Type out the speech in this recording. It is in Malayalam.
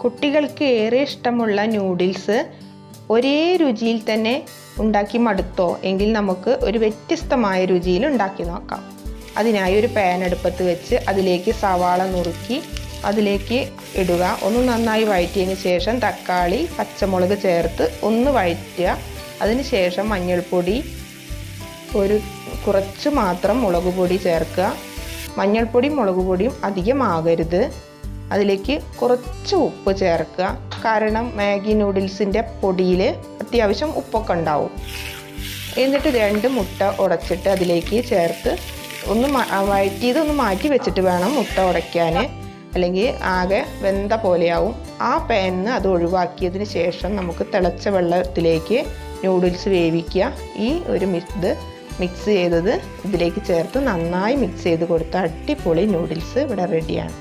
കുട്ടികൾക്ക് ഏറെ ഇഷ്ടമുള്ള നൂഡിൽസ് ഒരേ രുചിയിൽ തന്നെ ഉണ്ടാക്കി മടുത്തോ എങ്കിൽ നമുക്ക് ഒരു വ്യത്യസ്തമായ രുചിയിൽ ഉണ്ടാക്കി നോക്കാം. അതിനായി ഒരു പാൻ അടുപ്പത്ത് വെച്ച് അതിലേക്ക് സവാള നുറുക്കി അതിലേക്ക് ഇടുക. ഒന്ന് നന്നായി വഴറ്റിയതിന് ശേഷം തക്കാളി, പച്ചമുളക് ചേർത്ത് ഒന്ന് വഴറ്റുക. അതിന് ശേഷം മഞ്ഞൾപ്പൊടി, കുറച്ച് മാത്രം മുളക് പൊടി ചേർക്കുക. മഞ്ഞൾപ്പൊടിയും മുളക് പൊടിയും അധികമാകരുത്. അതിലേക്ക് കുറച്ച് ഉപ്പ് ചേർക്കുക. കാരണം മാഗി നൂഡിൽസിൻ്റെ പൊടിയിൽ അത്യാവശ്യം ഉപ്പൊക്കെ ഉണ്ടാവും. എന്നിട്ട് 2 മുട്ട ഉടച്ചിട്ട് അതിലേക്ക് ചേർത്ത് ഒന്ന് വഴറ്റിയതൊന്ന് മാറ്റി വെച്ചിട്ട് വേണം മുട്ട ഉടയ്ക്കാൻ, അല്ലെങ്കിൽ ആകെ വെന്ത പോലെയാവും. ആ പാനിൽ നിന്ന് അത് ഒഴിവാക്കിയതിന് ശേഷം നമുക്ക് തിളച്ച വെള്ളത്തിലേക്ക് നൂഡിൽസ് വേവിക്കുക. ഈ ഒരു മിക്സ് ചെയ്തത് ഇതിലേക്ക് ചേർത്ത് നന്നായി മിക്സ് ചെയ്ത് കൊടുത്താൽ അടിപൊളി നൂഡിൽസ് ഇവിടെ റെഡിയാണ്.